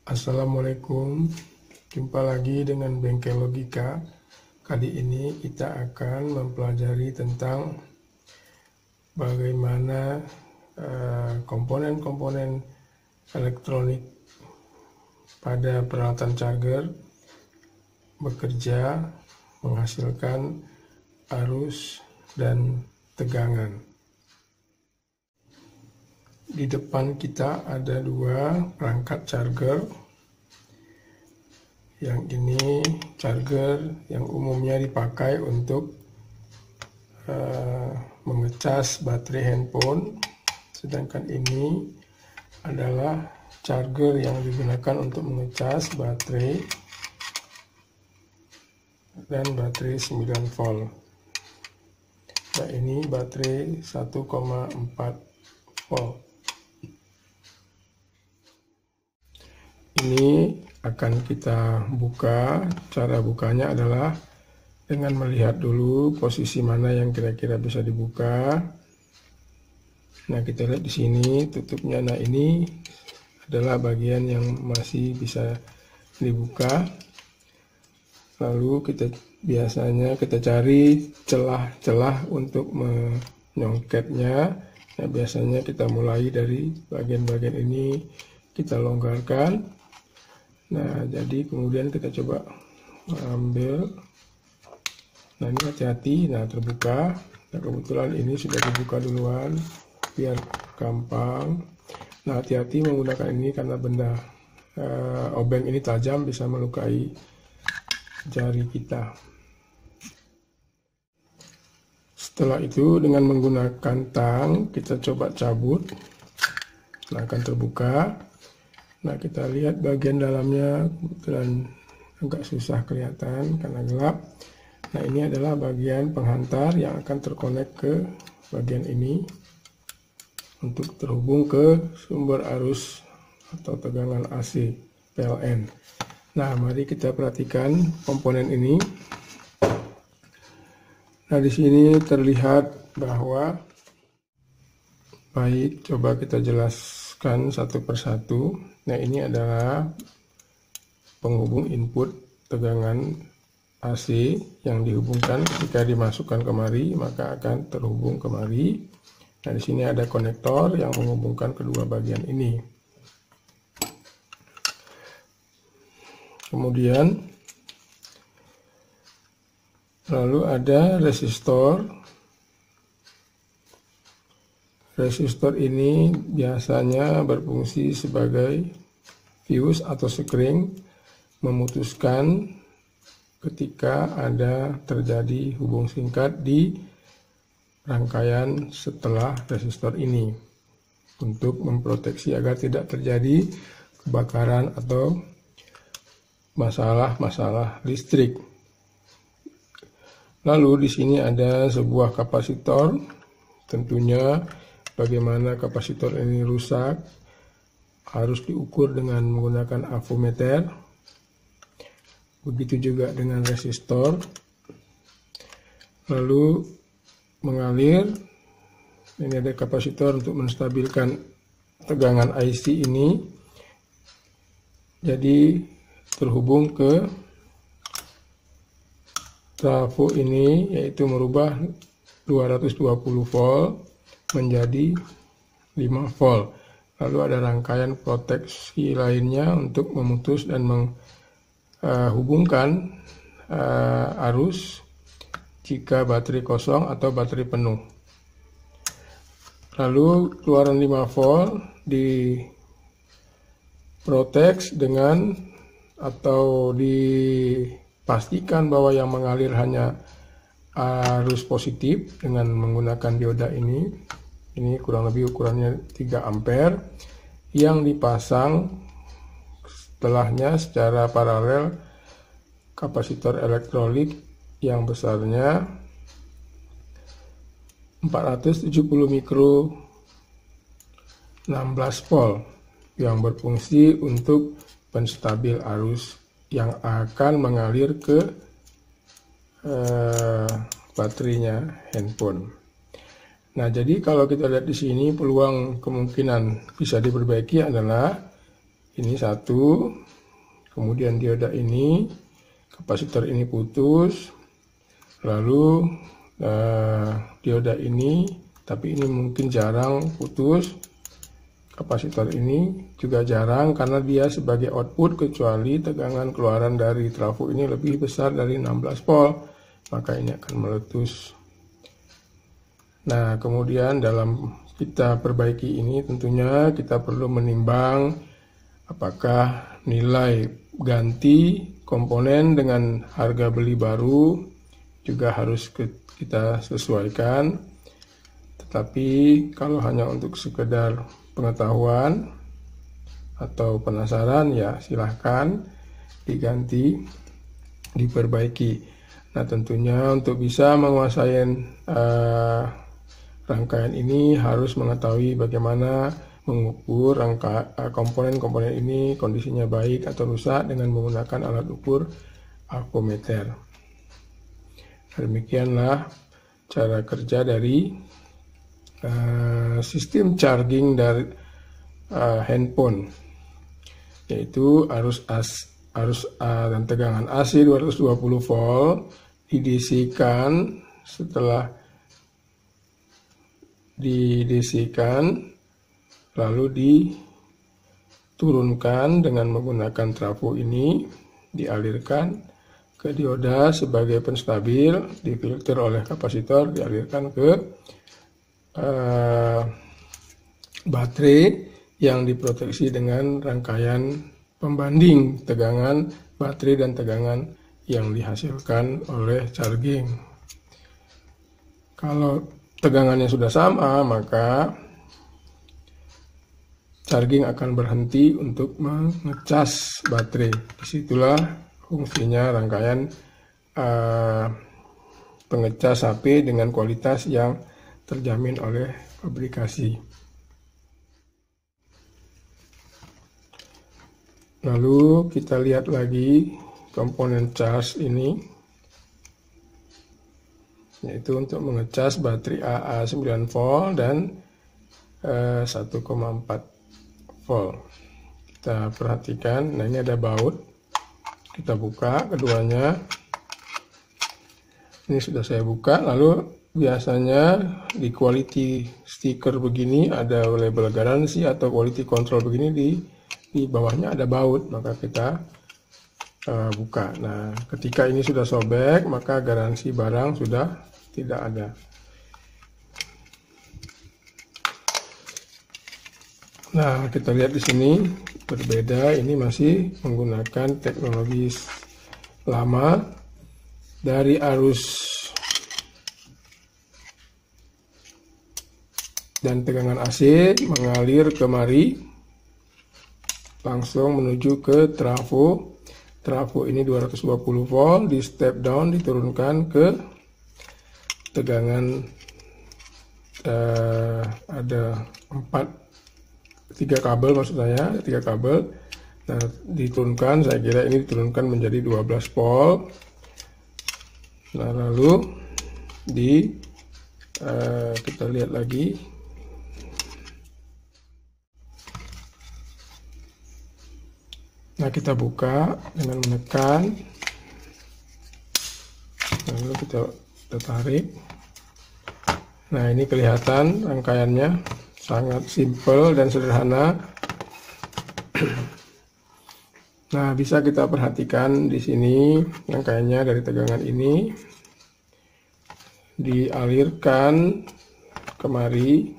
Assalamualaikum, jumpa lagi dengan Bengkel Logika. Kali ini kita akan mempelajari tentang bagaimana komponen-komponen elektronik pada peralatan charger bekerja menghasilkan arus dan tegangan. Di depan kita ada dua perangkat charger. Yang ini charger yang umumnya dipakai untuk mengecas baterai handphone, sedangkan ini adalah charger yang digunakan untuk mengecas baterai dan baterai 9 volt. Nah, ini baterai 1,4 volt. Ini akan kita buka. Cara bukanya adalah dengan melihat dulu posisi mana yang kira-kira bisa dibuka. Nah, kita lihat di sini tutupnya. Nah, ini adalah bagian yang masih bisa dibuka. Lalu biasanya kita cari celah-celah untuk menyongketnya. Nah, biasanya kita mulai dari bagian-bagian ini, kita longgarkan. Nah, jadi kemudian kita coba ambil. Nah, ini hati-hati. Nah, terbuka. Nah, kebetulan ini sudah dibuka duluan biar gampang. Nah, hati-hati menggunakan ini karena benda obeng ini tajam, bisa melukai jari kita. Setelah itu dengan menggunakan tang kita coba cabut. Nah, akan terbuka. Nah, kita lihat bagian dalamnya kebetulan agak susah kelihatan karena gelap. Nah, ini adalah bagian penghantar yang akan terkonek ke bagian ini untuk terhubung ke sumber arus atau tegangan AC PLN. Nah, mari kita perhatikan komponen ini. Nah, di sini terlihat bahwa, baik, coba kita jelaskan satu persatu. Nah, ini adalah penghubung input tegangan AC yang dihubungkan ketika dimasukkan kemari, maka akan terhubung kemari. Nah, di sini ada konektor yang menghubungkan kedua bagian ini. Kemudian lalu ada resistor. Resistor ini biasanya berfungsi sebagai fuse atau sekring, memutuskan ketika ada terjadi hubung singkat di rangkaian setelah resistor ini, untuk memproteksi agar tidak terjadi kebakaran atau masalah-masalah listrik. Lalu di sini ada sebuah kapasitor. Tentunya bagaimana kapasitor ini rusak harus diukur dengan menggunakan avometer. Begitu juga dengan resistor. Lalu mengalir. Ini ada kapasitor untuk menstabilkan tegangan IC ini. Jadi terhubung ke trafo ini, yaitu merubah 220 volt menjadi 5 volt. Lalu ada rangkaian proteksi lainnya untuk memutus dan menghubungkan arus jika baterai kosong atau baterai penuh. Lalu keluaran 5 volt diproteksi dengan atau dipastikan bahwa yang mengalir hanya arus positif dengan menggunakan dioda ini. Ini kurang lebih ukurannya 3 ampere yang dipasang setelahnya secara paralel kapasitor elektrolit yang besarnya 470 mikro 16 volt yang berfungsi untuk penstabil arus yang akan mengalir ke baterainya handphone. Nah, jadi kalau kita lihat di sini peluang kemungkinan bisa diperbaiki adalah ini satu, kemudian dioda ini, kapasitor ini putus, lalu dioda ini, tapi ini mungkin jarang putus, kapasitor ini juga jarang karena dia sebagai output, kecuali tegangan keluaran dari trafo ini lebih besar dari 16 volt, maka ini akan meletus. Nah, kemudian dalam kita perbaiki ini tentunya kita perlu menimbang apakah nilai ganti komponen dengan harga beli baru juga harus kita sesuaikan. Tetapi kalau hanya untuk sekedar pengetahuan atau penasaran, ya silahkan diganti, diperbaiki. Nah, tentunya untuk bisa menguasai rangkaian ini harus mengetahui bagaimana mengukur komponen-komponen ini kondisinya baik atau rusak dengan menggunakan alat ukur alkometer. Demikianlah cara kerja dari sistem charging dari handphone, yaitu arus A dan tegangan AC 220 volt di-DC-kan. Setelah di-DC-kan lalu diturunkan dengan menggunakan trafo ini, dialirkan ke dioda sebagai penstabil, difilter oleh kapasitor, dialirkan ke baterai yang diproteksi dengan rangkaian pembanding tegangan baterai dan tegangan yang dihasilkan oleh charging. Kalau tegangannya sudah sama, maka charging akan berhenti untuk mengecas baterai. Disitulah fungsinya rangkaian pengecas HP dengan kualitas yang terjamin oleh pabrikasi. Lalu kita lihat lagi komponen charge ini, yaitu untuk mengecas baterai AA 9 volt dan 1,4 volt. Kita perhatikan, nah ini ada baut, kita buka keduanya. Ini sudah saya buka. Lalu biasanya di quality sticker begini ada label garansi, atau quality control begini di bawahnya ada baut, maka kita buka. Nah, ketika ini sudah sobek, maka garansi barang sudah tidak ada. Nah, kita lihat di sini berbeda. Ini masih menggunakan teknologi lama. Dari arus dan tegangan AC mengalir kemari, langsung menuju ke trafo. Trafo ini 220 volt, di step down diturunkan ke tegangan ada 3 kabel, maksud saya 3 kabel. Nah, diturunkan, saya kira ini diturunkan menjadi 12 volt. Nah, lalu kita lihat lagi. Nah, kita buka dengan menekan, lalu kita tarik. Nah, ini kelihatan rangkaiannya sangat simpel dan sederhana. Nah, bisa kita perhatikan di sini rangkaiannya dari tegangan ini dialirkan kemari.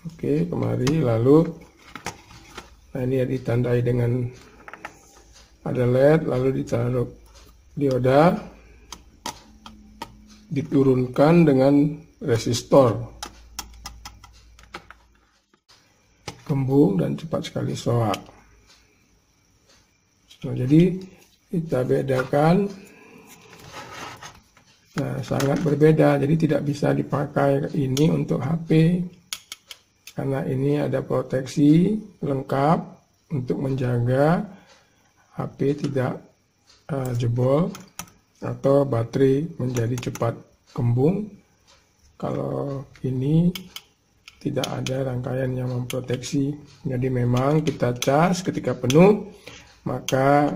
Oke, kemari, lalu nah ini ditandai dengan ada LED, lalu ditaruh dioda, diturunkan dengan resistor, kembung dan cepat sekali soak. Nah, jadi kita bedakan, nah sangat berbeda, jadi tidak bisa dipakai ini untuk HP, karena ini ada proteksi lengkap untuk menjaga HP tidak jebol atau baterai menjadi cepat kembung. Kalau ini tidak ada rangkaian yang memproteksi. Jadi memang kita cas ketika penuh, maka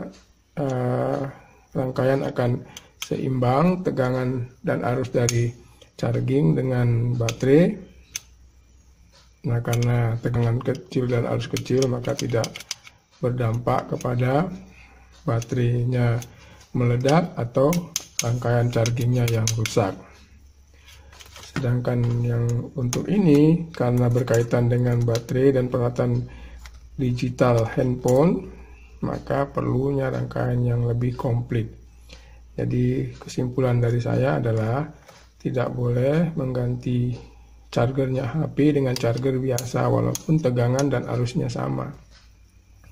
rangkaian akan seimbang tegangan dan arus dari charging dengan baterai. Nah, karena tegangan kecil dan arus kecil, maka tidak berdampak kepada baterainya meledak atau rangkaian chargingnya yang rusak. Sedangkan yang untuk ini, karena berkaitan dengan baterai dan peralatan digital handphone, maka perlunya rangkaian yang lebih komplit. Jadi kesimpulan dari saya adalah tidak boleh mengganti chargernya HP dengan charger biasa walaupun tegangan dan arusnya sama,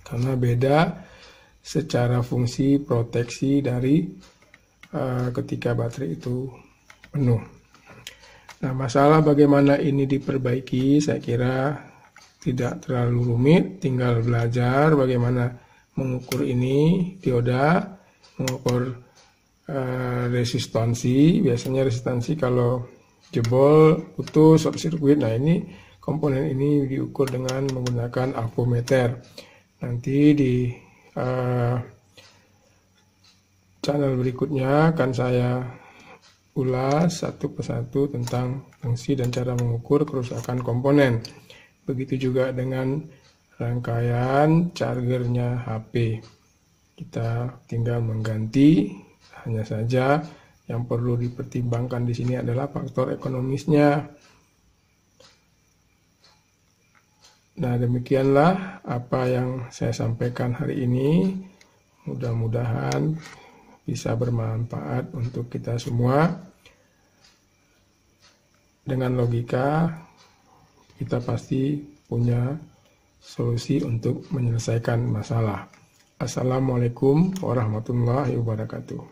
karena beda secara fungsi proteksi dari ketika baterai itu penuh. Nah, masalah bagaimana ini diperbaiki saya kira tidak terlalu rumit, tinggal belajar bagaimana mengukur ini dioda, mengukur resistansi. Biasanya resistansi kalau jebol, putus, short circuit. Nah, ini komponen ini diukur dengan menggunakan alvometer. Nanti di channel berikutnya akan saya ulas satu persatu tentang fungsi dan cara mengukur kerusakan komponen. Begitu juga dengan rangkaian chargernya HP. Kita tinggal mengganti, hanya saja yang perlu dipertimbangkan di sini adalah faktor ekonomisnya. Nah, demikianlah apa yang saya sampaikan hari ini. Mudah-mudahan bisa bermanfaat untuk kita semua. Dengan logika, kita pasti punya solusi untuk menyelesaikan masalah. Assalamualaikum warahmatullahi wabarakatuh.